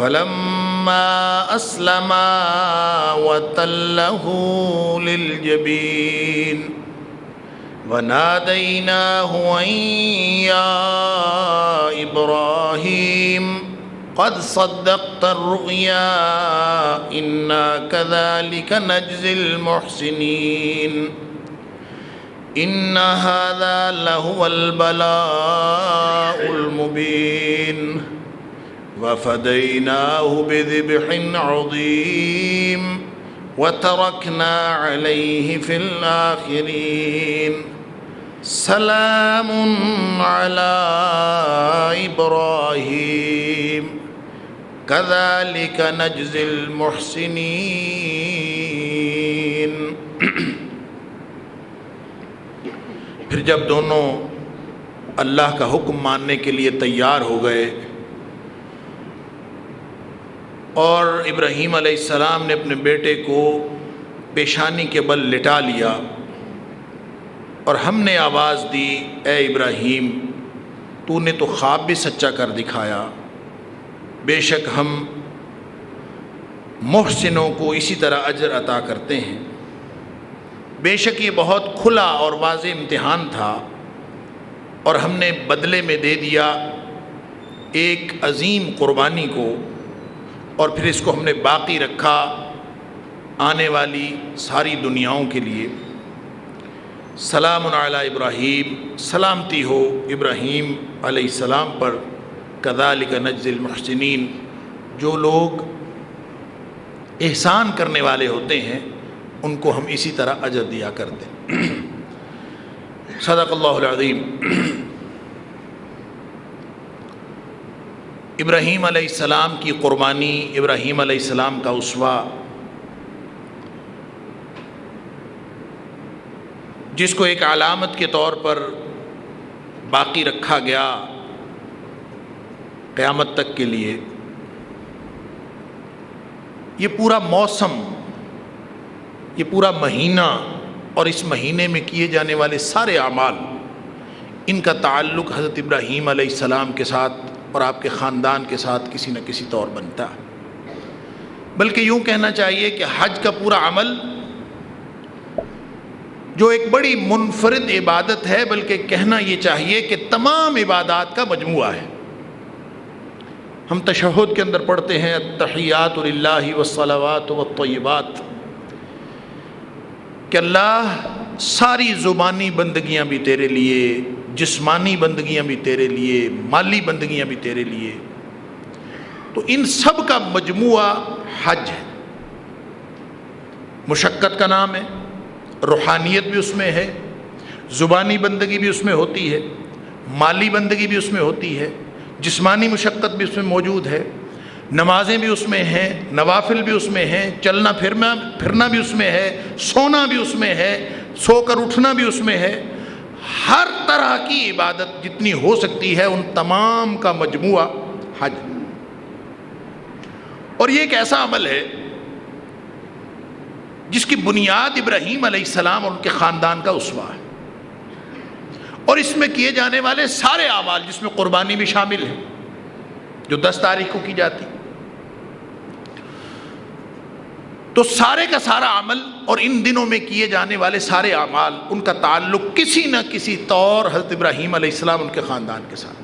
فلما أسلما وتله للجبين وناديناه أن يا إبراهيم قد صدقت الرؤيا إنا كذلك نجزي المحسنين إن هذا لهو البلاء المبين وفديناه بذبح عظيم وتركنا عليه في الآخرين سلام على إبراهيم كذلك نجزي المحسنين۔ پھر جب دونوں اللہ کا حکم ماننے کے لیے تیار ہو گئے اور ابراہیم علیہ السلام نے اپنے بیٹے کو پیشانی کے بل لٹا لیا اور ہم نے آواز دی، اے ابراہیم تو نے تو خواب بھی سچا کر دکھایا، بے شک ہم محسنوں کو اسی طرح اجر عطا کرتے ہیں۔ بے شک یہ بہت کھلا اور واضح امتحان تھا اور ہم نے بدلے میں دے دیا ایک عظیم قربانی کو، اور پھر اس کو ہم نے باقی رکھا آنے والی ساری دنیاؤں کے لیے۔ سلام علی ابراہیم، سلامتی ہو ابراہیم علیہ السلام پر، کذالک نجزی المحسنین، جو لوگ احسان کرنے والے ہوتے ہیں ان کو ہم اسی طرح اجر دیا کرتے ہیں۔ صدق اللہ العظیم۔ ابراہیم علیہ السلام کی قربانی، ابراہیم علیہ السلام کا اسوہ، جس کو ایک علامت کے طور پر باقی رکھا گیا قیامت تک کے لیے، یہ پورا موسم، یہ پورا مہینہ اور اس مہینے میں کیے جانے والے سارے اعمال، ان کا تعلق حضرت ابراہیم علیہ السلام کے ساتھ اور آپ کے خاندان کے ساتھ کسی نہ کسی طور بنتا ہے۔ بلکہ یوں کہنا چاہیے کہ حج کا پورا عمل، جو ایک بڑی منفرد عبادت ہے، بلکہ کہنا یہ چاہیے کہ تمام عبادات کا مجموعہ ہے۔ ہم تشہد کے اندر پڑھتے ہیں التحیات للہ والصلوات والطیبات، کہ اللہ ساری زبانی بندگیاں بھی تیرے لیے، جسمانی بندگیاں بھی تیرے لیے، مالی بندگیاں بھی تیرے لیے، تو ان سب کا مجموعہ حج ہے۔ مشقت کا نام ہے، روحانیت بھی اس میں ہے، زبانی بندگی بھی اس میں ہوتی ہے، مالی بندگی بھی اس میں ہوتی ہے، جسمانی مشقت بھی اس میں موجود ہے، نمازیں بھی اس میں ہیں، نوافل بھی اس میں ہیں، چلنا پھرنا بھی اس میں ہے، سونا بھی اس میں ہے، سو کر اٹھنا بھی اس میں ہے۔ ہر طرح کی عبادت جتنی ہو سکتی ہے ان تمام کا مجموعہ حج۔ اور یہ ایک ایسا عمل ہے جس کی بنیاد ابراہیم علیہ السلام اور ان کے خاندان کا اسوہ ہے، اور اس میں کیے جانے والے سارے اعمال، جس میں قربانی بھی شامل ہے جو 10 تاریخ کو کی جاتی، تو سارے کا سارا عمل اور ان دنوں میں کیے جانے والے سارے اعمال، ان کا تعلق کسی نہ کسی طور حضرت ابراہیم علیہ السلام ان کے خاندان کے ساتھ۔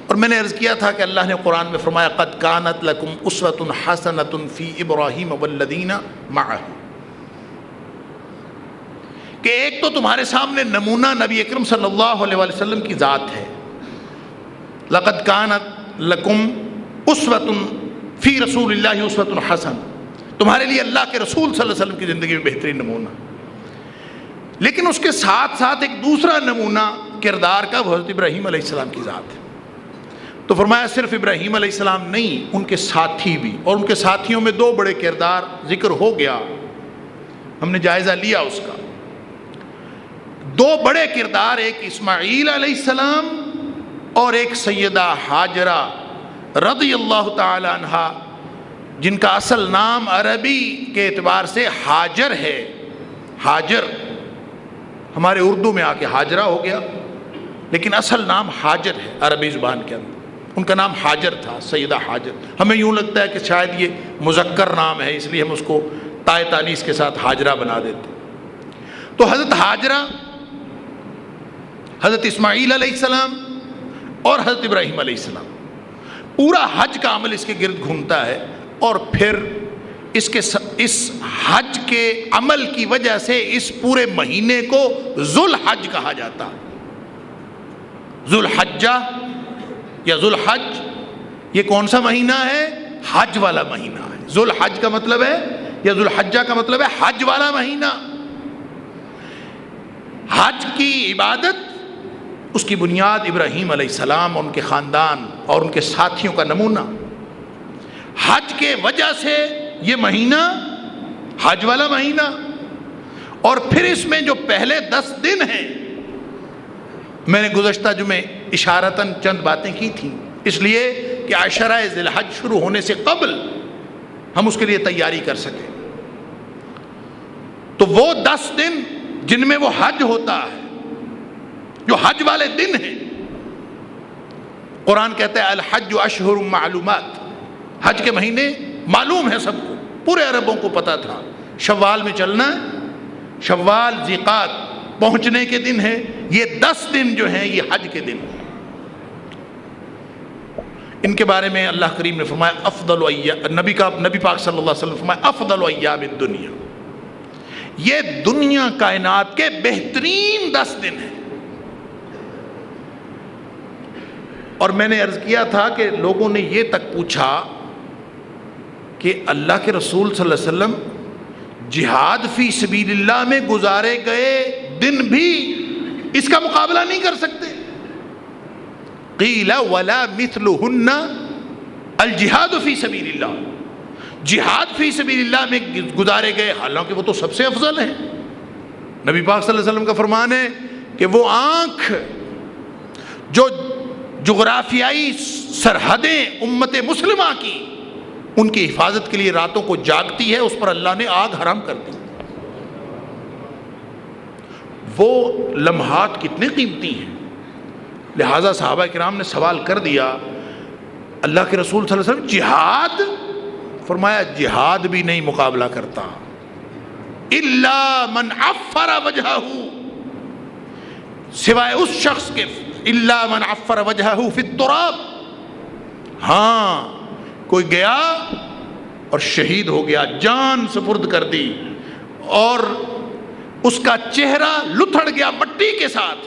اور میں نے عرض کیا تھا کہ اللہ نے قرآن میں فرمایا قد کانت لکم اسوۃ حسنۃ فی ابراہیم والذین معہ، کہ ایک تو تمہارے سامنے نمونہ نبی اکرم صلی اللہ علیہ وسلم کی ذات ہے۔ لقد کانت لکم اسوۃ فی رسول اللہ اسوۃ حسنہ، تمہارے لیے اللہ کے رسول صلی اللہ علیہ وسلم کی زندگی میں بہترین نمونہ، لیکن اس کے ساتھ ساتھ ایک دوسرا نمونہ کردار کا وہ حضرت ابراہیم علیہ السلام کی ذات ہے۔ تو فرمایا صرف ابراہیم علیہ السلام نہیں، ان کے ساتھی بھی، اور ان کے ساتھیوں میں 2 بڑے کردار ذکر ہو گیا، ہم نے جائزہ لیا اس کا۔ 2 بڑے کردار، ایک اسماعیل علیہ السلام اور ایک سیدہ ہاجرہ رضی اللہ تعالی عنہا، جن کا اصل نام عربی کے اعتبار سے ہاجر ہے۔ ہاجر ہمارے اردو میں آ کے ہاجرہ ہو گیا، لیکن اصل نام ہاجر ہے عربی زبان کے اندر۔ ان کا نام حاجر تھا، سیدہ حاجر. ہمیں یوں لگتا ہے کہ شاید یہ مذکر نام ہے، اس لیے ہم اس کو تائے تانیث کے ساتھ حاجرہ بنا دیتے. تو حضرت حاجرہ، حضرت اسماعیل علیہ السلام اور حضرت ابراہیم علیہ السلام، پورا حج کا عمل اس کے گرد گھومتا ہے. اور پھر اس حج کے عمل کی وجہ سے اس پورے مہینے کو ذوالحج کہا جاتا ہے. ذوالحجہ یا ذوالحج، یہ کون سا مہینہ ہے؟ حج والا مہینہ ہے. ذوالحج کا مطلب ہے، یا ذوالحجہ کا مطلب ہے حج والا مہینہ. حج کی عبادت، اس کی بنیاد ابراہیم علیہ السلام اور ان کے خاندان اور ان کے ساتھیوں کا نمونہ. حج کے وجہ سے یہ مہینہ حج والا مہینہ. اور پھر اس میں جو پہلے 10 دن ہیں، میں نے گزشتہ جمعے اشارتاً چند باتیں کی تھیں، اس لیے کہ عشرہ ذی الحج شروع ہونے سے قبل ہم اس کے لیے تیاری کر سکیں. تو وہ 10 دن جن میں وہ حج ہوتا ہے، جو حج والے دن ہیں، قرآن کہتا ہے الحج اشہر معلومات. حج کے مہینے معلوم ہے سب کو، پورے عربوں کو پتا تھا. شوال میں چلنا ہے، شوال ذیقات پہنچنے کے دن ہے. یہ 10 دن جو ہیں یہ حج کے دن ہیں. ان کے بارے میں اللہ کریم نے فرمایا افضل ایام، نبی پاک صلی اللہ علیہ وسلم فرمایا افضل ایام الدنیا، یہ دنیا کائنات کے بہترین 10 دن ہیں. اور میں نے عرض کیا تھا کہ لوگوں نے یہ تک پوچھا کہ اللہ کے رسول صلی اللہ علیہ وسلم جہاد فی سبیل اللہ میں گزارے گئے دن بھی اس کا مقابلہ نہیں کر سکتے. قیل ولا مثلہن الجہاد فی سبیل اللہ، جہاد فی سبیل اللہ میں گزارے گئے، حالانکہ وہ تو سب سے افضل ہیں. نبی پاک صلی اللہ علیہ وسلم کا فرمان ہے کہ وہ آنکھ جو جغرافیائی سرحدیں امت مسلمہ کی، ان کی حفاظت کے لیے راتوں کو جاگتی ہے، اس پر اللہ نے آگ حرام کر دی. وہ لمحات کتنے قیمتی ہیں. لہٰذا صحابہ کرام نے سوال کر دیا اللہ کے رسول صلی اللہ علیہ وسلم جہاد، فرمایا جہاد بھی نہیں مقابلہ کرتا الا من عفر وجہہ، سوائے اس شخص کے الا من عفر وجہہ فی التراب. ہاں کوئی گیا اور شہید ہو گیا، جان سپرد کر دی اور اس کا چہرہ لتھڑ گیا مٹی کے ساتھ،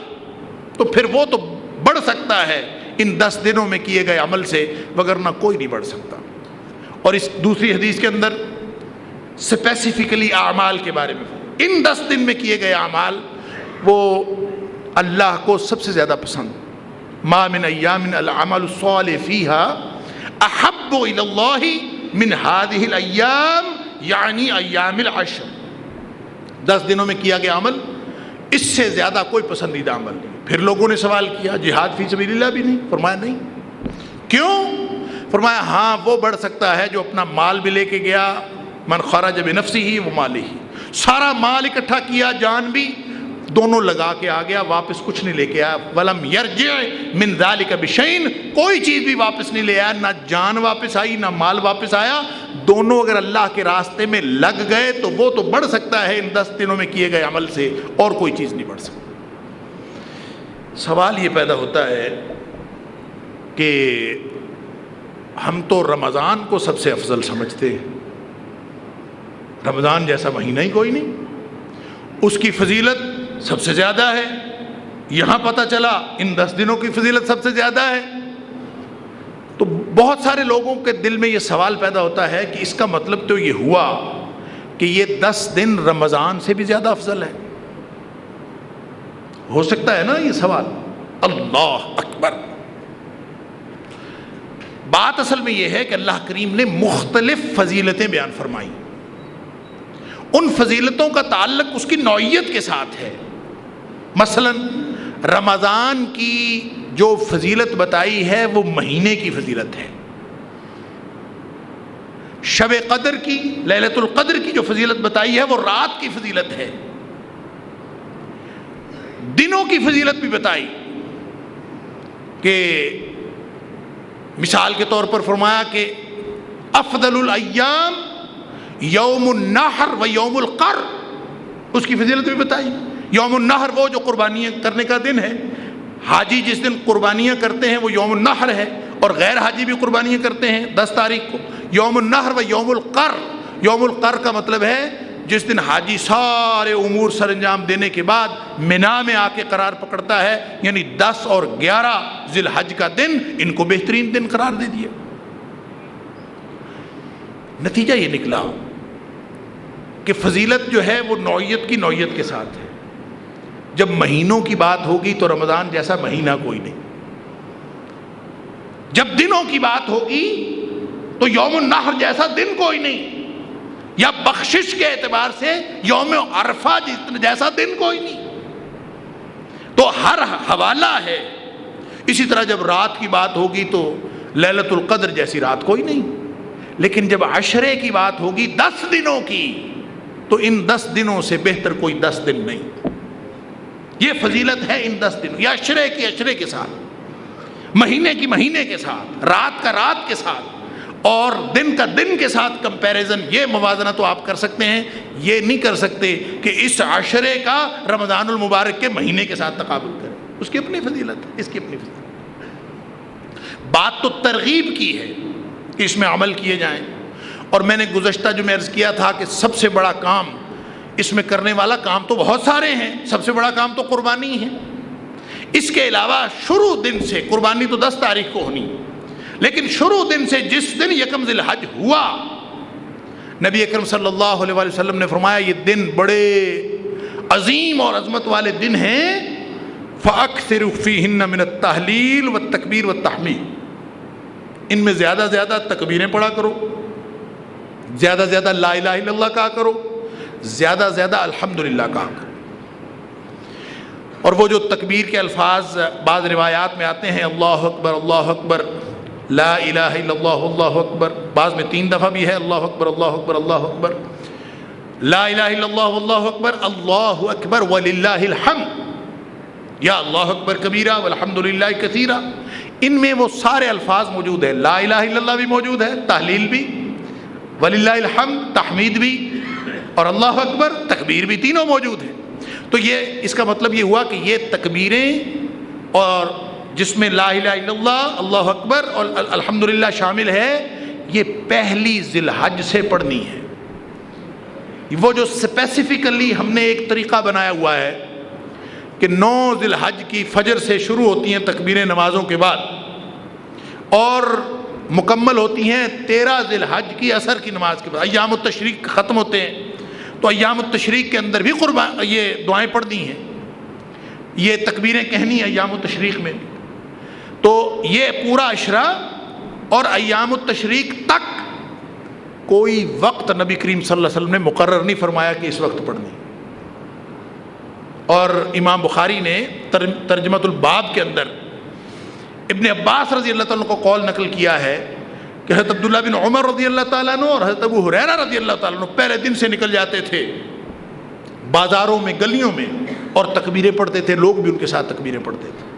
تو پھر وہ تو بڑھ سکتا ہے ان 10 دنوں میں کیے گئے عمل سے، وگرنہ کوئی نہیں بڑھ سکتا. اور اس دوسری حدیث کے اندر اسپیسیفکلی اعمال کے بارے میں، ان 10 دن میں کیے گئے اعمال وہ اللہ کو سب سے زیادہ پسند. ما من ایام العمل الصالح فیہا احب الی اللہ من هذه الایام، یعنی ایام العشر. 10 دنوں میں کیا گیا عمل اس سے زیادہ کوئی پسندیدہ عمل نہیں. پھر لوگوں نے سوال کیا جہاد فی سبیل اللہ بھی نہیں؟ فرمایا نہیں. کیوں؟ فرمایا ہاں وہ بڑھ سکتا ہے جو اپنا مال بھی لے کے گیا، من خرج بنفسہ و مالہ، سارا مال اکٹھا کیا، جان بھی دونوں لگا کے آ گیا، واپس کچھ نہیں لے کے آیا. ولم یرجع من ذلک بشیء، کوئی چیز بھی واپس نہیں لے آیا، نہ جان واپس آئی نہ مال واپس آیا. دونوں اگر اللہ کے راستے میں لگ گئے تو وہ تو بڑھ سکتا ہے ان 10 دنوں میں کیے گئے عمل سے، اور کوئی چیز نہیں بڑھ سکتی. سوال یہ پیدا ہوتا ہے کہ ہم تو رمضان کو سب سے افضل سمجھتے ہیں، رمضان جیسا مہینہ ہی کوئی نہیں، اس کی فضیلت سب سے زیادہ ہے. یہاں پتہ چلا ان 10 دنوں کی فضیلت سب سے زیادہ ہے. تو بہت سارے لوگوں کے دل میں یہ سوال پیدا ہوتا ہے کہ اس کا مطلب تو یہ ہوا کہ یہ 10 دن رمضان سے بھی زیادہ افضل ہے. ہو سکتا ہے نا یہ سوال؟ اللہ اکبر. بات اصل میں یہ ہے کہ اللہ کریم نے مختلف فضیلتیں بیان فرمائی. ان فضیلتوں کا تعلق اس کی نوعیت کے ساتھ ہے. مثلا رمضان کی جو فضیلت بتائی ہے وہ مہینے کی فضیلت ہے. شب قدر کی، لیلۃ القدر کی جو فضیلت بتائی ہے وہ رات کی فضیلت ہے. دنوں کی فضیلت بھی بتائی کہ مثال کے طور پر فرمایا کہ افضل الایام یوم النحر و یوم القر، اس کی فضیلت بھی بتائی۔ یوم النحر وہ جو قربانیاں کرنے کا دن ہے، حاجی جس دن قربانیاں کرتے ہیں وہ یوم النحر ہے، اور غیر حاجی بھی قربانیاں کرتے ہیں 10 تاریخ کو۔ یوم النحر و یوم القر، یوم القر کا مطلب ہے جس دن حاجی سارے امور سر انجام دینے کے بعد منا میں آ کے قرار پکڑتا ہے، یعنی 10 اور 11 ذی الحج کا دن ان کو بہترین دن قرار دے دیا۔ نتیجہ یہ نکلا کہ فضیلت جو ہے وہ نوعیت کی نوعیت کے ساتھ ہے۔ جب مہینوں کی بات ہوگی تو رمضان جیسا مہینہ کوئی نہیں، جب دنوں کی بات ہوگی تو یوم النحر جیسا دن کوئی نہیں، یا بخشش کے اعتبار سے یوم عرفہ جیسا دن کوئی نہیں، تو ہر حوالہ ہے۔ اسی طرح جب رات کی بات ہوگی تو لیلۃ القدر جیسی رات کوئی نہیں، لیکن جب عشرے کی بات ہوگی 10 دنوں کی تو ان 10 دنوں سے بہتر کوئی 10 دن نہیں۔ یہ فضیلت ہے ان 10 دنوں، یا عشرے کی عشرے کے ساتھ، مہینے کی مہینے کے ساتھ، رات کا رات کے ساتھ، اور دن کا دن کے ساتھ کمپیریزن۔ یہ موازنہ تو آپ کر سکتے ہیں، یہ نہیں کر سکتے کہ اس عشرے کا رمضان المبارک کے مہینے کے ساتھ تقابل کریں، اس کی اپنی فضیلت ہے، اس کی اپنی فضیلت۔ بات تو ترغیب کی ہے کہ اس میں عمل کیے جائیں، اور میں نے گزشتہ جو میں عرض کیا تھا کہ سب سے بڑا کام اس میں کرنے والا کام تو بہت سارے ہیں، سب سے بڑا کام تو قربانی ہے۔ اس کے علاوہ شروع دن سے، قربانی تو 10 تاریخ کو ہونی، لیکن شروع دن سے جس دن یکم ذی الحج ہوا، نبی اکرم صلی اللہ علیہ وسلم نے فرمایا یہ دن بڑے عظیم اور عظمت والے دن ہیں، فَأَكْثِرُوا فِيهِنَّ مِنَ التَّحْلِيلِ وَالتَّكْبِيرِ وَالتَّحْمِيدِ، ان میں زیادہ زیادہ تکبیریں پڑھا کرو، زیادہ زیادہ لا الہ الا اللہ کہا کرو، زیادہ زیادہ الحمدللہ کہا کرو۔ اور وہ جو تکبیر کے الفاظ بعض روایات میں آتے ہیں، اللہ اکبر اللہ اکبر، لا الہ الا اللہ اللہ اکبر، بعض میں 3 دفعہ بھی ہے، اللہ اکبر اللہ اکبر اللہ اکبر، لا الہ الا اللہ اللہ اکبر، اللہ اکبر وللہ الحمد، یا اللہ اکبر کبیرہ والحمدللہ کثیرہ۔ ان میں وہ سارے الفاظ موجود ہیں، لا الہ الا اللہ بھی موجود ہے، تحلیل بھی، وللہ الحمد تحمید بھی، اور اللہ اکبر تکبیر بھی، تینوں موجود ہیں۔ تو یہ اس کا مطلب یہ ہوا کہ یہ تکبیریں، اور جس میں لا الہ الا اللہ اللہ اکبر اور الحمدللہ شامل ہے، یہ پہلی ذی الحج سے پڑھنی ہے۔ وہ جو اسپیسیفکلی ہم نے ایک طریقہ بنایا ہوا ہے کہ 9 ذی الحج کی فجر سے شروع ہوتی ہیں تکبیریں نمازوں کے بعد، اور مکمل ہوتی ہیں 13 ذی الحج کی عصر کی نماز کے بعد، ایام التشریق ختم ہوتے ہیں، تو ایام التشریق کے اندر بھی یہ دعائیں پڑھنی ہیں، یہ تکبیریں کہنی ہیں ایام التشریق میں۔ تو یہ پورا عشرہ اور ایام التشریق تک کوئی وقت نبی کریم صلی اللہ علیہ وسلم نے مقرر نہیں فرمایا کہ اس وقت پڑھنی۔ اور امام بخاری نے ترجمۃ الباب کے اندر ابن عباس رضی اللہ تعالیٰ عنہ کو قول نقل کیا ہے کہ حضرت عبداللہ بن عمر رضی اللہ تعالیٰ عنہ اور حضرت ابو ہریرہ رضی اللہ تعالیٰ عنہ پہلے دن سے نکل جاتے تھے بازاروں میں، گلیوں میں، اور تکبیریں پڑھتے تھے، لوگ بھی ان کے ساتھ تکبیریں پڑھتے تھے۔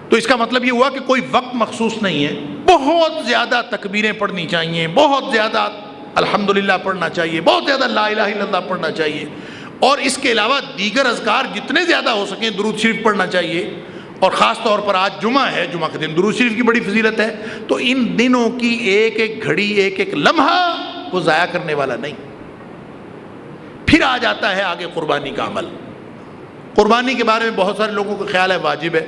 تو اس کا مطلب یہ ہوا کہ کوئی وقت مخصوص نہیں ہے، بہت زیادہ تکبیریں پڑھنی چاہیے، بہت زیادہ الحمدللہ پڑھنا چاہیے، بہت زیادہ لا الہ الا اللہ پڑھنا چاہیے، اور اس کے علاوہ دیگر اذکار جتنے زیادہ ہو سکیں درود شریف پڑھنا چاہیے۔ اور خاص طور پر آج جمعہ ہے، جمعہ کے دن درود شریف کی بڑی فضیلت ہے، تو ان دنوں کی ایک ایک گھڑی، ایک ایک لمحہ وہ ضائع کرنے والا نہیں۔ پھر آ جاتا ہے آگے قربانی کا عمل۔ قربانی کے بارے میں بہت سارے لوگوں کا خیال ہے واجب ہے،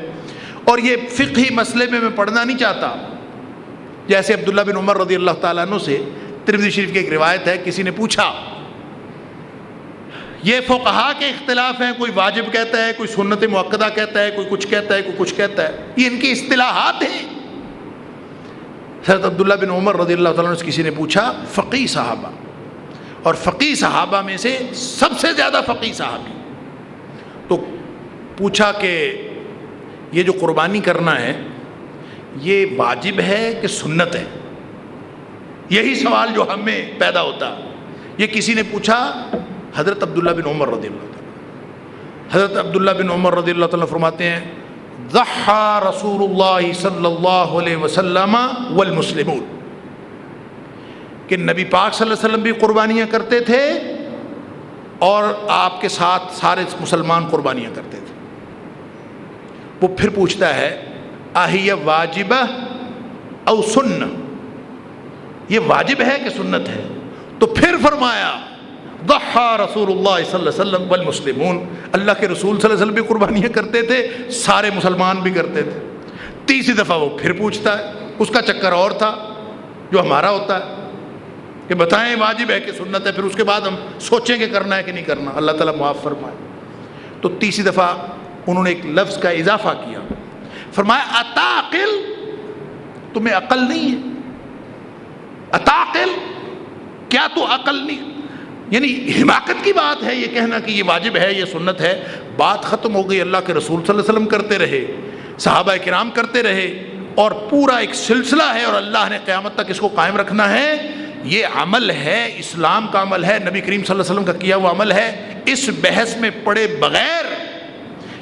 اور یہ فقہی مسئلے میں پڑھنا نہیں چاہتا۔ جیسے عبداللہ بن عمر رضی اللہ تعالیٰ عنہ سے ترمذی شریف کی ایک روایت ہے، کسی نے پوچھا، یہ فقہا کے اختلاف ہیں، کوئی واجب کہتا ہے، کوئی سنت مؤکدہ کہتا ہے، کوئی کچھ کہتا ہے، کوئی کچھ کہتا ہے، یہ ان کی اصطلاحات ہیں۔ حضرت عبداللہ بن عمر رضی اللہ تعالیٰ عنہ سے کسی نے پوچھا، فقیہ صحابہ، اور فقیہ صحابہ میں سے سب سے زیادہ فقیہ صحابی، تو پوچھا کہ یہ جو قربانی کرنا ہے یہ واجب ہے کہ سنت ہے؟ یہی سوال جو ہم میں پیدا ہوتا۔ یہ کسی نے پوچھا حضرت عبداللہ بن عمر رضی اللہ تعالیٰ۔ حضرت عبداللہ بن عمر رضی اللہ تعالیٰ فرماتے ہیں ضحى رسول اللہ صلی اللہ علیہ وسلم والمسلمون، کہ نبی پاک صلی اللہ علیہ وسلم بھی قربانیاں کرتے تھے اور آپ کے ساتھ سارے مسلمان قربانیاں کرتے تھے۔ وہ پھر پوچھتا ہے اہی واجبہ او سنہ، یہ واجب ہے کہ سنت ہے؟ تو پھر فرمایا ضحى رسول اللہ صلی اللہ علیہ وسلم والمسلمون، اللہ کے رسول صلی اللہ علیہ وسلم بھی قربانیاں کرتے تھے، سارے مسلمان بھی کرتے تھے۔ تیسری دفعہ وہ پھر پوچھتا ہے، اس کا چکر اور تھا جو ہمارا ہوتا ہے کہ بتائیں واجب ہے کہ سنت ہے، پھر اس کے بعد ہم سوچیں کہ کرنا ہے کہ نہیں کرنا، اللہ تعالیٰ معاف فرمائے۔ تو تیسری دفعہ انہوں نے ایک لفظ کا اضافہ کیا، فرمایا اتعقل، تمہیں عقل نہیں ہے؟ اتعقل، کیا تو عقل نہیں؟ یعنی حماقت کی بات ہے یہ کہنا کہ یہ واجب ہے یہ سنت ہے۔ بات ختم ہو گئی، اللہ کے رسول صلی اللہ علیہ وسلم کرتے رہے، صحابہ کرام کرتے رہے، اور پورا ایک سلسلہ ہے، اور اللہ نے قیامت تک اس کو قائم رکھنا ہے۔ یہ عمل ہے، اسلام کا عمل ہے، نبی کریم صلی اللہ علیہ وسلم کا کیا ہوا عمل ہے۔ اس بحث میں پڑے بغیر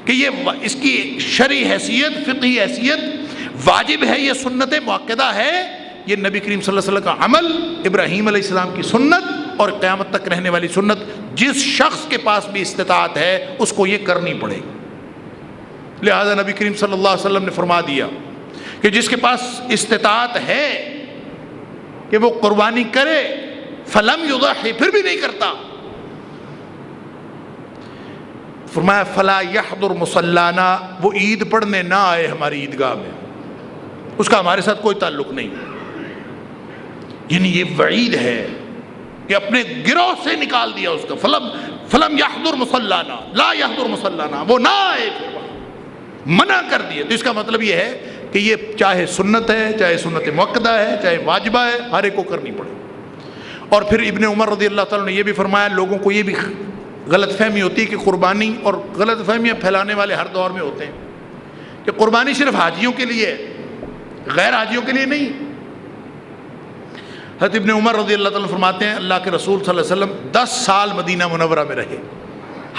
کہ یہ اس کی شرعی حیثیت، فقہی حیثیت واجب ہے، یہ سنت مؤکدہ ہے، یہ نبی کریم صلی اللہ علیہ وسلم کا عمل، ابراہیم علیہ السلام کی سنت اور قیامت تک رہنے والی سنت، جس شخص کے پاس بھی استطاعت ہے اس کو یہ کرنی پڑے گی۔ لہذا نبی کریم صلی اللہ علیہ وسلم نے فرما دیا کہ جس کے پاس استطاعت ہے کہ وہ قربانی کرے، فلم یضحی، پھر بھی نہیں کرتا، فرمایا فلا یحضر مصلانا، وہ عید پڑھنے نہ آئے ہماری عیدگاہ میں، اس کا ہمارے ساتھ کوئی تعلق نہیں۔ یعنی یہ وعید ہے کہ اپنے گروہ سے نکال دیا اس کا، فلم یحضر مصلانا، لا یحضر مصلانا، وہ نہ آئے، منع کر دیا۔ تو اس کا مطلب یہ ہے کہ یہ چاہے سنت ہے، چاہے سنت مؤکدہ ہے، چاہے واجبہ ہے، ہر ایک کو کرنی پڑے۔ اور پھر ابن عمر رضی اللہ تعالیٰ نے یہ بھی فرمایا، لوگوں کو یہ بھی غلط فہمی ہوتی ہے کہ قربانی، اور غلط فہمیاں پھیلانے والے ہر دور میں ہوتے ہیں کہ قربانی صرف حاجیوں کے لیے ہے، غیر حاجیوں کے لیے نہیں۔ حضرت ابن عمر رضی اللہ تعالیٰ فرماتے ہیں اللہ کے رسول صلی اللہ علیہ وسلم 10 سال مدینہ منورہ میں رہے،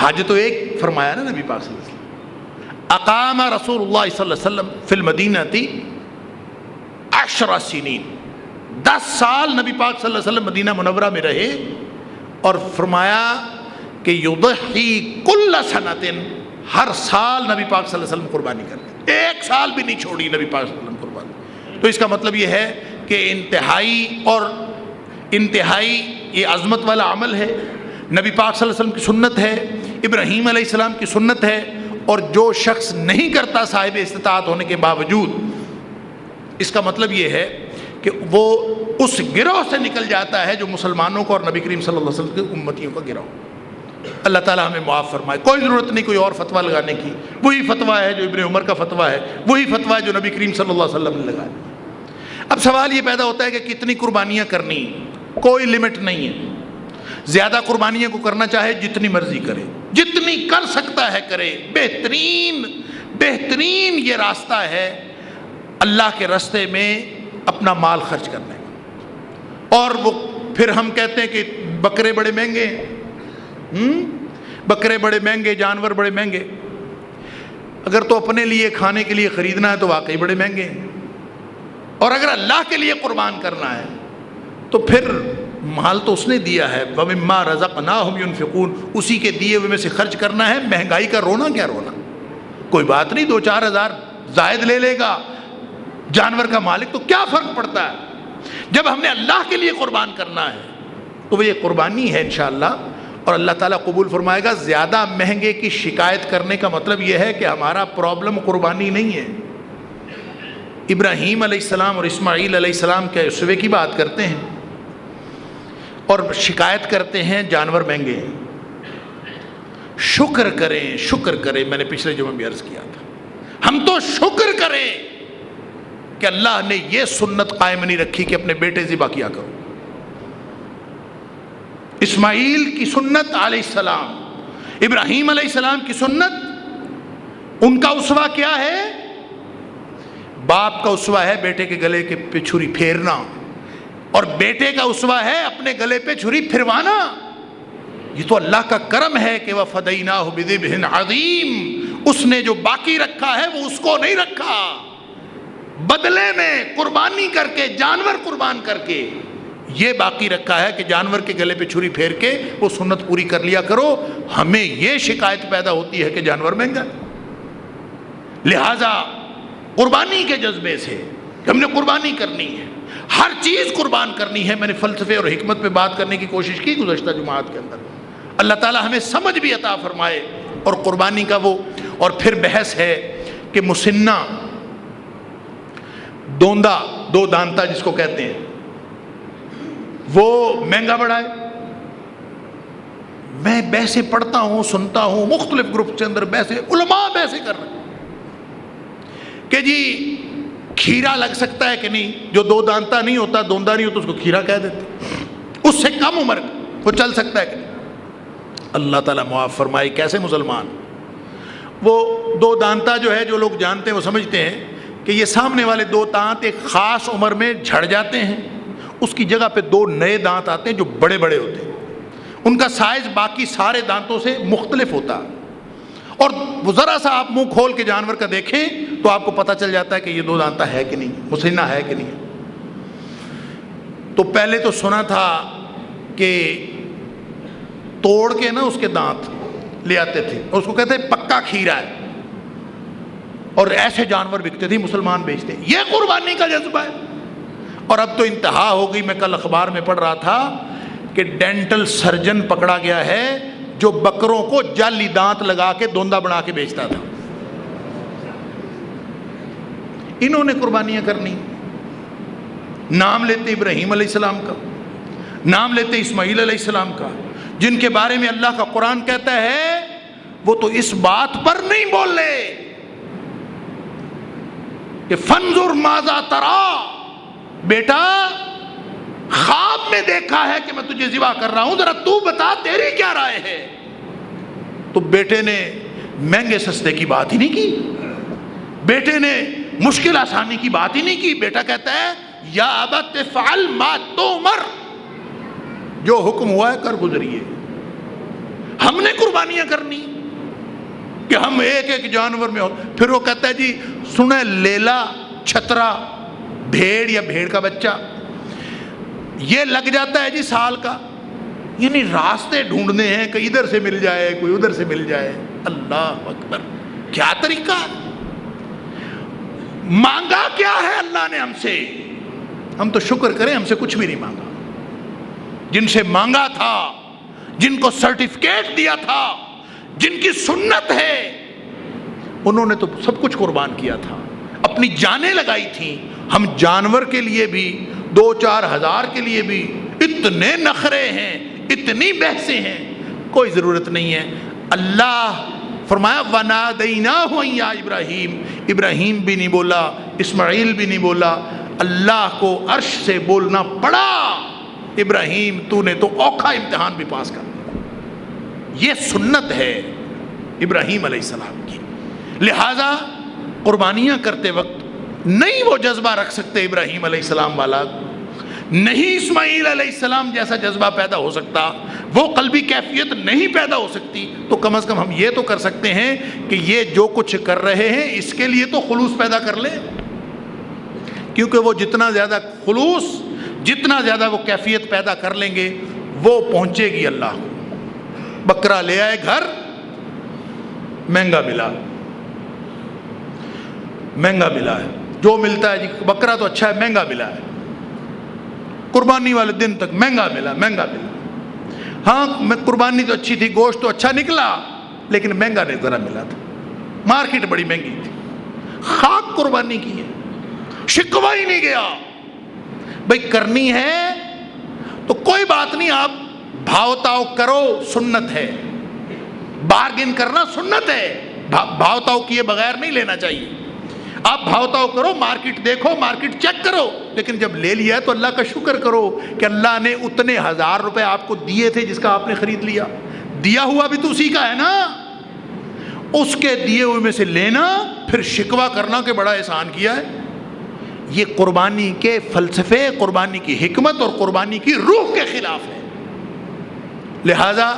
حج تو ایک فرمایا نا نبی پاک صلی اللہ علیہ وسلم، اقام رسول اللہ صلی اللہ علیہ وسلم فی المدینہ 10 سنین، 10 سال نبی پاک صلی اللہ علیہ وسلم مدینہ منورہ میں رہے، اور فرمایا کہ یضحی کل سنۃ، ہر سال نبی پاک صلی اللہ علیہ وسلم قربانی کرتے، ایک سال بھی نہیں چھوڑی نبی پاک صلی اللہ علیہ وسلم قربانی۔ تو اس کا مطلب یہ ہے کہ انتہائی یہ عظمت والا عمل ہے، نبی پاک صلی اللہ علیہ وسلم کی سنت ہے، ابراہیم علیہ السلام کی سنت ہے، اور جو شخص نہیں کرتا صاحب استطاعت ہونے کے باوجود، اس کا مطلب یہ ہے کہ وہ اس گروہ سے نکل جاتا ہے جو مسلمانوں کو اور نبی کریم صلی اللہ علیہ وسلم کے امتیوں کا گروہ۔ اللہ تعالیٰ ہمیں معاف فرمائے۔ کوئی ضرورت نہیں کوئی اور فتویٰ لگانے کی، وہی فتویٰ ہے جو ابن عمر کا فتویٰ ہے، وہی فتویٰ ہے جو نبی کریم صلی اللہ علیہ وسلم نے لگایا۔ اب سوال یہ پیدا ہوتا ہے کہ کتنی قربانیاں کرنی، کوئی لمٹ نہیں ہے، زیادہ قربانیاں کو کرنا چاہے جتنی مرضی کرے، جتنی کر سکتا ہے کرے، بہترین یہ راستہ ہے اللہ کے راستے میں اپنا مال خرچ کرنے کا۔ اور وہ پھر ہم کہتے ہیں کہ بکرے بڑے مہنگے ہیں، بکرے بڑے مہنگے، جانور بڑے مہنگے۔ اگر تو اپنے لیے کھانے کے لیے خریدنا ہے تو واقعی بڑے مہنگے ہیں، اور اگر اللہ کے لیے قربان کرنا ہے تو پھر مال تو اس نے دیا ہے، وَمِمَّا رَزَقْنَاهُمْ يُنْفِقُونَ، اسی کے دیے ہوئے میں سے خرچ کرنا ہے۔ مہنگائی کا رونا کیا رونا، کوئی بات نہیں، 2-4 ہزار زائد لے لے گا جانور کا مالک، تو کیا فرق پڑتا ہے؟ جب ہم نے اللہ کے لیے قربان کرنا ہے تو وہ یہ قربانی ہے انشاءاللہ، اور اللہ تعالیٰ قبول فرمائے گا۔ زیادہ مہنگے کی شکایت کرنے کا مطلب یہ ہے کہ ہمارا پرابلم قربانی نہیں ہے۔ ابراہیم علیہ السلام اور اسماعیل علیہ السلام کے اسوے کی بات کرتے ہیں اور شکایت کرتے ہیں جانور مہنگے ہیں۔ شکر کریں، میں نے پچھلے جمعے میں عرض کیا تھا، ہم تو شکر کریں کہ اللہ نے یہ سنت قائم نہیں رکھی کہ اپنے بیٹے ذبح کیا کرو۔ اسماعیل کی سنت علیہ السلام، ابراہیم علیہ السلام کی سنت، ان کا اسوہ کیا ہے؟ باپ کا اسوہ ہے بیٹے کے گلے کے پہ چھری پھیرنا، اور بیٹے کا اسوہ ہے اپنے گلے پہ چھری پھروانا۔ یہ تو اللہ کا کرم ہے کہ وَفَدَيْنَاهُ بِذِبْحٍ عَظِيمٍ، اس نے جو باقی رکھا ہے وہ اس کو نہیں رکھا، بدلے میں قربانی کر کے، جانور قربان کر کے یہ باقی رکھا ہے کہ جانور کے گلے پہ چھری پھیر کے وہ سنت پوری کر لیا کرو۔ ہمیں یہ شکایت پیدا ہوتی ہے کہ جانور مہنگا ہے، لہذا قربانی کے جذبے سے ہم نے قربانی کرنی ہے، ہر چیز قربان کرنی ہے۔ میں نے فلسفے اور حکمت پہ بات کرنے کی کوشش کی گزشتہ جمعات کے اندر، اللہ تعالی ہمیں سمجھ بھی عطا فرمائے۔ اور قربانی کا وہ، اور پھر بحث ہے کہ مسنہ، دوندا، دو دانتا جس کو کہتے ہیں، وہ مہنگا بڑا ہے۔ میں بحثیں پڑھتا ہوں، سنتا ہوں، مختلف گروپ کے اندر بحثیں، علماء بحثیں کر رہے ہیں کہ جی کھیرا لگ سکتا ہے کہ نہیں، جو دو دانتا نہیں ہوتا، دوندا نہیں ہوتا، اس کو کھیرا کہہ دیتے، اس سے کم عمر وہ چل سکتا ہے کہ نہیں۔ اللہ تعالیٰ معاف فرمائے، کیسے مسلمان، وہ دو دانتا جو ہے، جو لوگ جانتے ہیں وہ سمجھتے ہیں کہ یہ سامنے والے دو دانت ایک خاص عمر میں جھڑ جاتے ہیں، اس کی جگہ پہ دو نئے دانت آتے ہیں جو بڑے بڑے ہوتے ہیں، ان کا سائز باقی سارے دانتوں سے مختلف ہوتا ہے، اور وہ ذرا سا آپ منہ کھول کے جانور کا دیکھیں تو آپ کو پتہ چل جاتا ہے کہ یہ دو دانتا ہے کہ نہیں، مسنہ ہے کہ نہیں۔ تو پہلے تو سنا تھا کہ توڑ کے نا اس کے دانت لے آتے تھے اور اس کو کہتے ہیں پکا کھیرا ہے، اور ایسے جانور بکتے تھے، مسلمان بیچتے، یہ قربانی کا جذبہ ہے۔ اور اب تو انتہا ہو گئی، میں کل اخبار میں پڑھ رہا تھا کہ ڈینٹل سرجن پکڑا گیا ہے جو بکروں کو جعلی دانت لگا کے دوندا بنا کے بیچتا تھا۔ انہوں نے قربانیاں کرنی، نام لیتے ابراہیم علیہ السلام کا، نام لیتے اسماعیل علیہ السلام کا، جن کے بارے میں اللہ کا قرآن کہتا ہے وہ تو اس بات پر نہیں بولے کہ فنظر ماذا ترا، بیٹا خواب میں دیکھا ہے کہ میں تجھے ذبح کر رہا ہوں، ذرا تو بتا تیری کیا رائے ہے۔ تو بیٹے نے مہنگے سستے کی بات ہی نہیں کی، بیٹے نے مشکل آسانی کی بات ہی نہیں کی۔ بیٹا کہتا ہے یا ابت افعل ما تؤمر، جو حکم ہوا ہے کر گزریے۔ ہم نے قربانیاں کرنی کہ ہم ایک ایک جانور میں ہو، پھر وہ کہتا ہے جی سنیں لیلا، چھترا، بھیڑ یا بھیڑ کا بچہ یہ لگ جاتا ہے جی سال کا، یعنی راستے ڈھونڈنے ہیں کہ ادھر سے مل جائے، کوئی ادھر سے مل جائے۔ اللہ اکبر، کیا طریقہ ہے، مانگا کیا ہے اللہ نے ہم سے؟ ہم تو شکر کریں ہم سے کچھ بھی نہیں مانگا۔ جن سے مانگا تھا، جن کو سرٹیفکیٹ دیا تھا، جن کی سنت ہے، انہوں نے تو سب کچھ قربان کیا تھا، اپنی جانیں لگائی تھیں۔ ہم جانور کے لیے بھی، 2-4 ہزار کے لیے بھی اتنے نخرے ہیں، اتنی بحثیں ہیں، کوئی ضرورت نہیں ہے۔ اللہ فرمایا وَنَادَيْنَاهُ أَن يَا إِبْرَاهِيمُ، ابراہیم بھی نہیں بولا، اسماعیل بھی نہیں بولا، اللہ کو عرش سے بولنا پڑا، ابراہیم تو نے تو اوکھا امتحان بھی پاس کر دیا۔ یہ سنت ہے ابراہیم علیہ السلام کی۔ لہذا قربانیاں کرتے وقت نہیں وہ جذبہ رکھ سکتے ابراہیم علیہ السلام والا، نہیں اسماعیل علیہ السلام جیسا جذبہ پیدا ہو سکتا، وہ قلبی کیفیت نہیں پیدا ہو سکتی، تو کم از کم ہم یہ تو کر سکتے ہیں کہ یہ جو کچھ کر رہے ہیں اس کے لیے تو خلوص پیدا کر لیں، کیونکہ وہ جتنا زیادہ خلوص، جتنا زیادہ وہ کیفیت پیدا کر لیں گے وہ پہنچے گی اللہ کو۔ بکرا لے آئے گھر، مہنگا ملا، مہنگا ملا ہے، جو ملتا ہے جی بکرا تو اچھا ہے، مہنگا ملا ہے، قربانی والے دن تک مہنگا ملا، مہنگا ملا۔ ہاں قربانی تو اچھی تھی، گوشت تو اچھا نکلا، لیکن مہنگا نہیں ذرا ملا تھا، مارکیٹ بڑی مہنگی تھی، خاک قربانی کی ہے، شکوا ہی نہیں گیا۔ بھئی کرنی ہے تو کوئی بات نہیں، آپ بھاؤ تاؤ کرو، سنت ہے، بارگن کرنا سنت ہے، بھاؤ تاؤ کیے بغیر نہیں لینا چاہیے۔ آپ بھاؤ تاؤ کرو، مارکیٹ دیکھو، مارکیٹ چیک کرو، لیکن جب لے لیا ہے تو اللہ کا شکر کرو کہ اللہ نے اتنے 1000 روپے آپ کو دیے تھے جس کا آپ نے خرید لیا، دیا ہوا بھی تو اسی کا ہے نا، اس کے دیے ہوئے میں سے لینا، پھر شکوہ کرنا کہ بڑا احسان کیا ہے۔ یہ قربانی کے فلسفے، قربانی کی حکمت اور قربانی کی روح کے خلاف ہے۔ لہذا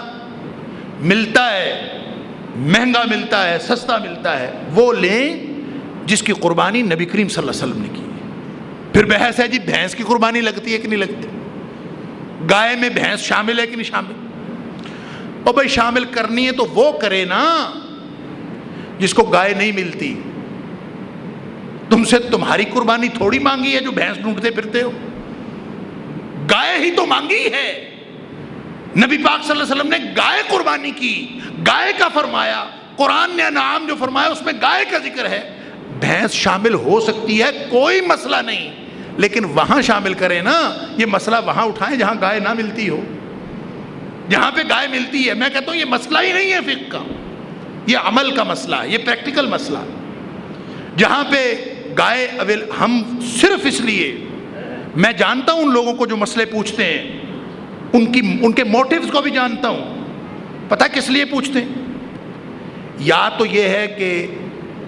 ملتا ہے مہنگا ملتا ہے، سستا ملتا ہے، وہ لیں جس کی قربانی نبی کریم صلی اللہ علیہ وسلم نے کی ہے۔ پھر بحث ہے جی بھینس کی قربانی لگتی ہے کہ نہیں لگتی، گائے میں بھینس شامل ہے کہ نہیں شامل؟ اور بھائی شامل کرنی ہے تو وہ کرے نا جس کو گائے نہیں ملتی۔ تم سے تمہاری قربانی تھوڑی مانگی ہے جو بھینس ڈھونڈتے پھرتے ہو، گائے ہی تو مانگی ہے۔ نبی پاک صلی اللہ علیہ وسلم نے گائے قربانی کی، گائے کا فرمایا، قرآن نے انعام جو فرمایا اس میں گائے کا ذکر ہے۔ بھینس شامل ہو سکتی ہے، کوئی مسئلہ نہیں، لیکن وہاں شامل کریں نا، یہ مسئلہ وہاں اٹھائیں جہاں گائے نہ ملتی ہو۔ جہاں پہ گائے ملتی ہے، میں کہتا ہوں یہ مسئلہ ہی نہیں ہے فقہ کا، یہ عمل کا مسئلہ ہے، یہ پریکٹیکل مسئلہ ہے۔ جہاں پہ گائے ہم صرف اس لیے، میں جانتا ہوں ان لوگوں کو جو مسئلے پوچھتے ہیں، ان کے موٹیوز کو بھی جانتا ہوں۔ پتہ کس لیے پوچھتے ہیں؟ یا تو یہ ہے کہ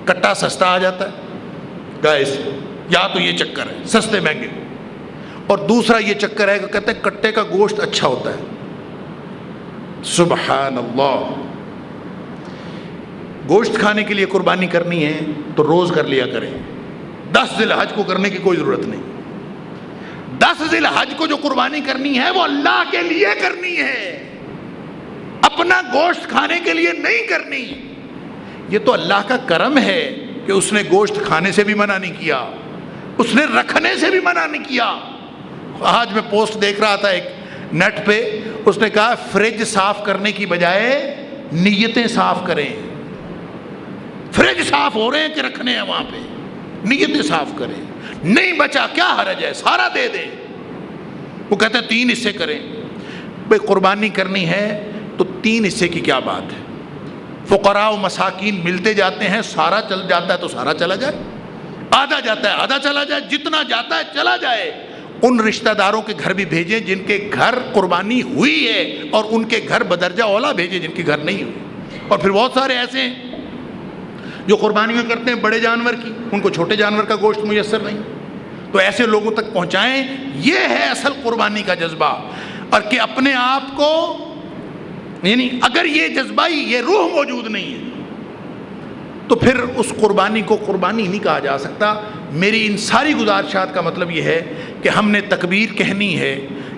کٹا سستا آ جاتا ہے گائے سے، یا تو یہ چکر ہے سستے مہنگے، اور دوسرا یہ چکر ہے کہ کہتے ہیں کٹے کا گوشت اچھا ہوتا ہے۔ سبحان اللہ، گوشت کھانے کے لیے قربانی کرنی ہے تو روز کر لیا کریں، 10 ذی الحج کو کرنے کی کوئی ضرورت نہیں۔ 10 ذی الحج کو جو قربانی کرنی ہے وہ اللہ کے لیے کرنی ہے، اپنا گوشت کھانے کے لیے نہیں کرنی۔ یہ تو اللہ کا کرم ہے کہ اس نے گوشت کھانے سے بھی منع نہیں کیا، اس نے رکھنے سے بھی منع نہیں کیا۔ آج میں پوسٹ دیکھ رہا تھا ایک نیٹ پہ، اس نے کہا فریج صاف کرنے کی بجائے نیتیں صاف کریں۔ فریج صاف ہو رہے ہیں کہ رکھنے ہیں وہاں پہ، نیتیں صاف کریں، نہیں بچا کیا حرج ہے، سارا دے دیں۔ وہ کہتے ہیں 3 حصے کریں۔ بھئی قربانی کرنی ہے تو 3 حصے کی کیا بات ہے؟ فقراء و مساکین ملتے جاتے ہیں، سارا چل جاتا ہے تو سارا چلا جائے، آدھا جاتا ہے آدھا چلا جائے، جتنا جاتا ہے چلا جائے۔ ان رشتہ داروں کے گھر بھی بھیجیں جن کے گھر قربانی ہوئی ہے، اور ان کے گھر بدرجہ اولا بھیجیں جن کے گھر نہیں ہوئی۔ اور پھر بہت سارے ایسے ہیں جو قربانیاں کرتے ہیں بڑے جانور کی، ان کو چھوٹے جانور کا گوشت میسر نہیں، تو ایسے لوگوں تک پہنچائیں۔ یہ ہے اصل قربانی کا جذبہ، اور کہ اپنے آپ کو، یعنی اگر یہ جذبہ، یہ روح موجود نہیں ہے تو پھر اس قربانی کو قربانی نہیں کہا جا سکتا۔ میری ان ساری گزارشات کا مطلب یہ ہے کہ ہم نے تکبیر کہنی ہے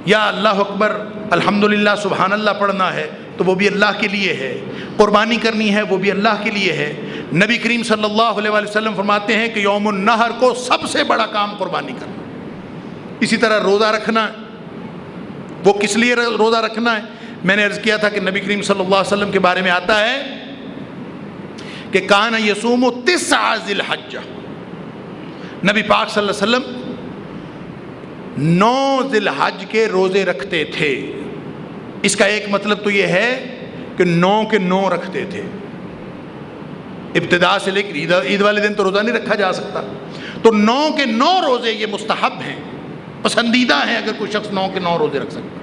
یا اللہ اکبر الحمدللہ سبحان اللہ پڑھنا ہے تو وہ بھی اللہ کے لیے ہے، قربانی کرنی ہے وہ بھی اللہ کے لیے ہے۔ نبی کریم صلی اللہ علیہ وسلم فرماتے ہیں کہ یوم النحر کو سب سے بڑا کام قربانی کرنا۔ اسی طرح روزہ رکھنا، وہ کس لیے روزہ رکھنا ہے؟ میں نے عرض کیا تھا کہ نبی کریم صلی اللہ علیہ وسلم کے بارے میں آتا ہے کہ کان یصوم 9 ذی الحجہ، نبی پاک صلی اللہ علیہ وسلم 9 ذی الحج کے روزے رکھتے تھے۔ اس کا ایک مطلب تو یہ ہے کہ 9 کے 9 رکھتے تھے، ابتدا سے لے کر عید والے دن تو روزہ نہیں رکھا جا سکتا، تو 9 کے 9 روزے یہ مستحب ہیں، پسندیدہ ہیں۔ اگر کوئی شخص 9 کے 9 روزے رکھ سکتا،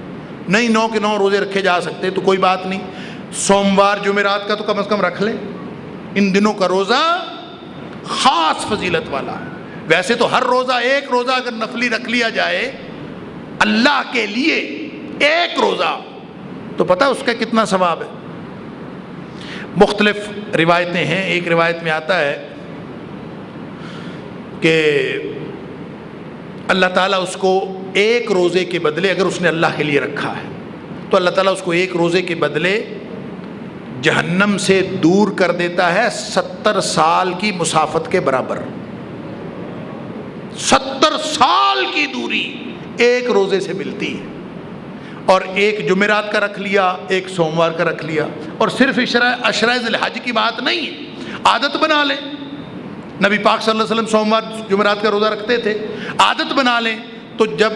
نہیں 9 کے 9 روزے رکھے جا سکتے تو کوئی بات نہیں، سوموار جمعرات کا تو کم از کم رکھ لیں۔ ان دنوں کا روزہ خاص فضیلت والا ہے۔ ویسے تو ہر روزہ، ایک روزہ اگر نفلی رکھ لیا جائے اللہ کے لیے، ایک روزہ، تو پتہ اس کا کتنا ثواب ہے۔ مختلف روایتیں ہیں، ایک روایت میں آتا ہے کہ اللہ تعالیٰ اس کو ایک روزے کے بدلے، اگر اس نے اللہ کے لیے رکھا ہے تو اللہ تعالیٰ اس کو ایک روزے کے بدلے جہنم سے دور کر دیتا ہے 70 سال کی مسافت کے برابر۔ 70 سال کی دوری ایک روزے سے ملتی ہے، اور ایک جمعرات کا رکھ لیا، ایک سوموار کا رکھ لیا۔ اور صرف عشرہ ذی الحج کی بات نہیں ہے، عادت بنا لیں۔ نبی پاک صلی اللہ علیہ وسلم سوموار جمعرات کا روزہ رکھتے تھے، عادت بنا لیں تو جب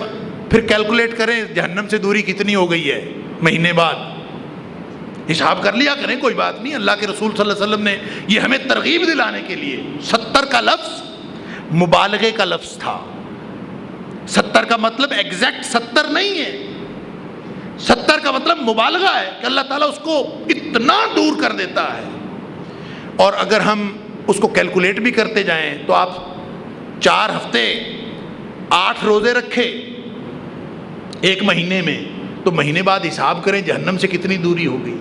پھر کیلکولیٹ کریں جہنم سے دوری کتنی ہو گئی ہے، مہینے بعد حساب کر لیا کریں، کوئی بات نہیں۔ اللہ کے رسول صلی اللہ علیہ وسلم نے یہ ہمیں ترغیب دلانے کے لیے، 70 کا لفظ مبالغے کا لفظ تھا۔ 70 کا مطلب ایگزیکٹ 70 نہیں ہے، 70 کا مطلب مبالغہ ہے کہ اللہ تعالیٰ اس کو اتنا دور کر دیتا ہے۔ اور اگر ہم اس کو کیلکولیٹ بھی کرتے جائیں تو آپ 4 ہفتے 8 روزے رکھے ایک مہینے میں، تو مہینے بعد حساب کریں جہنم سے کتنی دوری ہو گئی۔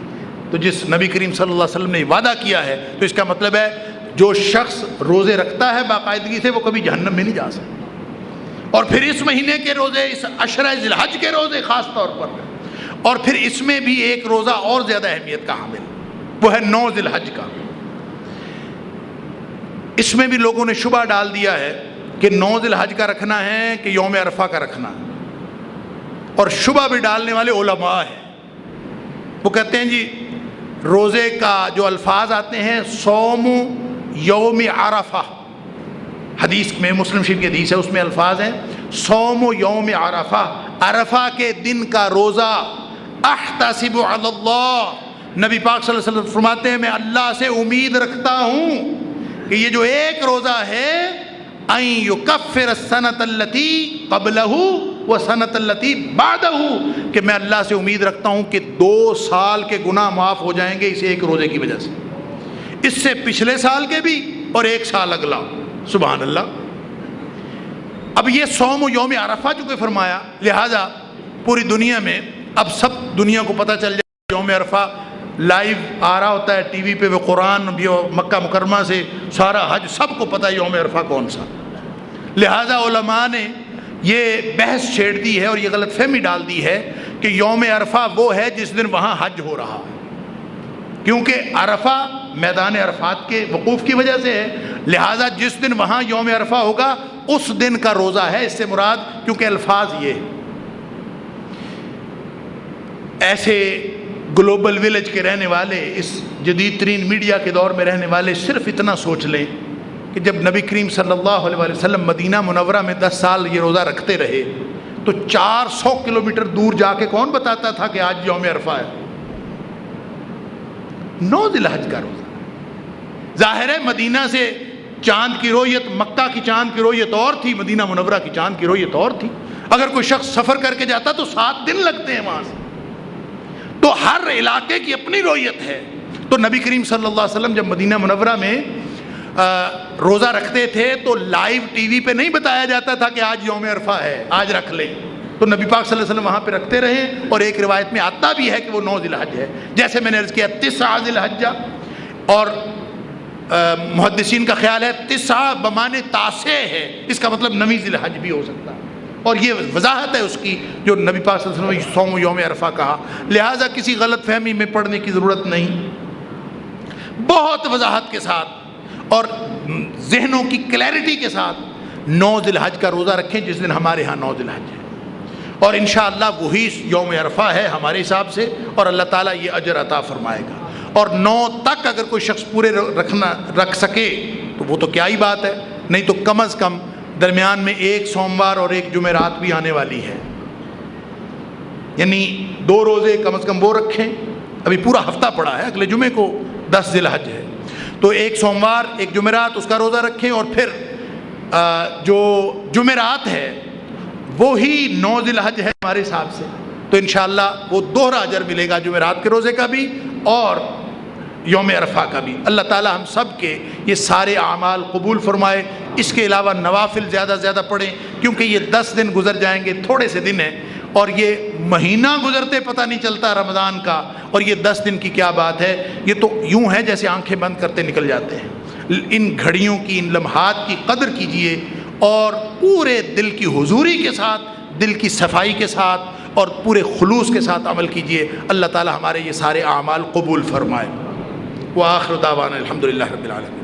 تو جس نبی کریم صلی اللہ علیہ وسلم نے وعدہ کیا ہے تو اس کا مطلب ہے جو شخص روزے رکھتا ہے باقاعدگی سے وہ کبھی جہنم میں نہیں جا سکتا۔ اور پھر اس مہینے کے روزے، اس عشرہ ذی الحج کے روزے خاص طور پر، اور پھر اس میں بھی ایک روزہ اور زیادہ اہمیت کا حامل، وہ ہے 9 ذی الحج کا۔ اس میں بھی لوگوں نے شبہ ڈال دیا ہے کہ 9 ذی الحج کا رکھنا ہے کہ یوم عرفہ کا رکھنا ہے، اور شبہ بھی ڈالنے والے علماء ہیں۔ وہ کہتے ہیں جی روزے کا جو الفاظ آتے ہیں صوم یوم عرفہ، حدیث میں مسلم شریف کی حدیث ہے، اس میں الفاظ ہیں صوم یوم عرفہ، عرفہ کے دن کا روزہ، احتسب علی اللہ، نبی پاک صلی اللہ علیہ وسلم فرماتے ہیں میں اللہ سے امید رکھتا ہوں کہ یہ جو ایک روزہ ہے ان یکفر السنۃ التی قبلہ وسنۃ التی بعدہ، کہ میں اللہ سے امید رکھتا ہوں کہ 2 سال کے گناہ معاف ہو جائیں گے اس ایک روزے کی وجہ سے، اس سے پچھلے سال کے بھی اور 1 سال اگلا۔ سبحان اللہ۔ اب یہ صوم یوم عرفہ جو کہ فرمایا، لہذا پوری دنیا میں اب سب دنیا کو پتہ چل جائے یوم عرفہ لائیو آ رہا ہوتا ہے ٹی وی پہ، وہ قرآن بھی مکہ مکرمہ سے سارا حج سب کو پتہ ہے یوم عرفہ کون سا۔ لہذا علماء نے یہ بحث چھیڑ دی ہے اور یہ غلط فہمی ڈال دی ہے کہ یوم عرفہ وہ ہے جس دن وہاں حج ہو رہا ہے، کیونکہ عرفہ میدان عرفات کے وقوف کی وجہ سے ہے، لہذا جس دن وہاں یوم عرفہ ہوگا اس دن کا روزہ ہے، اس سے مراد کیونکہ الفاظ یہ ہے۔ ایسے گلوبل ویلیج کے رہنے والے، اس جدید ترین میڈیا کے دور میں رہنے والے صرف اتنا سوچ لیں کہ جب نبی کریم صلی اللہ علیہ وسلم مدینہ منورہ میں 10 سال یہ روزہ رکھتے رہے تو 400 کلومیٹر دور جا کے کون بتاتا تھا کہ آج یوم عرفہ ہے؟ 9 ذی الحج کا روزہ۔ ظاہر ہے مدینہ سے چاند کی رویت، مکہ کی چاند کی رویت اور تھی، مدینہ منورہ کی چاند کی رویت اور تھی۔ اگر کوئی شخص سفر کر کے جاتا تو 7 دن لگتے ہیں وہاں سے، تو ہر علاقے کی اپنی رویت ہے۔ تو نبی کریم صلی اللہ علیہ وسلم جب مدینہ منورہ میں روزہ رکھتے تھے تو لائیو ٹی وی پہ نہیں بتایا جاتا تھا کہ آج یوم عرفہ ہے، آج رکھ لیں، تو نبی پاک صلی اللہ علیہ وسلم وہاں پہ رکھتے رہے، اور ایک روایت میں آتا بھی ہے کہ وہ 9 ذی الحج ہے، جیسے میں نے عرض کیا 9 ذی الحج، اور محدثین کا خیال ہے 9 بمانے تاسع ہے، اس کا مطلب 9 ذی الحج بھی ہو سکتا ہے، اور یہ وضاحت ہے اس کی جو نبی پاک صلی اللہ علیہ وسلم نے صوم یوم عرفہ کہا۔ لہٰذا کسی غلط فہمی میں پڑھنے کی ضرورت نہیں، بہت وضاحت کے ساتھ اور ذہنوں کی کلیئرٹی کے ساتھ 9 ذی الحج کا روزہ رکھیں، جس دن ہمارے ہاں 9 ذی الحج ہے، اور انشاءاللہ وہی یوم عرفہ ہے ہمارے حساب سے، اور اللہ تعالیٰ یہ اجر عطا فرمائے گا۔ اور 9 تک اگر کوئی شخص پورے رکھ سکے تو وہ تو کیا ہی بات ہے، نہیں تو کم از کم درمیان میں 1 سوموار اور 1 جمعرات بھی آنے والی ہے، یعنی 2 روزے کم از کم وہ رکھیں۔ ابھی پورا ہفتہ پڑا ہے، اگلے جمعے کو 10 ذی الحج ہے، تو 1 سوموار 1 جمعرات اس کا روزہ رکھیں، اور پھر جو جمعرات ہے وہی 9 ذی الحج ہے ہمارے حساب سے، تو انشاءاللہ وہ دوہرا اجر ملے گا جمعرات کے روزے کا بھی اور یوم عرفہ کا بھی۔ اللہ تعالی ہم سب کے یہ سارے اعمال قبول فرمائے۔ اس کے علاوہ نوافل زیادہ سے زیادہ پڑھیں، کیونکہ یہ 10 دن گزر جائیں گے، تھوڑے سے دن ہیں، اور یہ مہینہ گزرتے پتہ نہیں چلتا رمضان کا، اور یہ 10 دن کی کیا بات ہے، یہ تو یوں ہے جیسے آنکھیں بند کرتے نکل جاتے ہیں۔ ان گھڑیوں کی، ان لمحات کی قدر کیجئے، اور پورے دل کی حضوری کے ساتھ، دل کی صفائی کے ساتھ اور پورے خلوص کے ساتھ عمل کیجئے۔ اللہ تعالی ہمارے یہ سارے اعمال قبول فرمائے۔ وآخر دعوانا الحمدللہ رب العالمین۔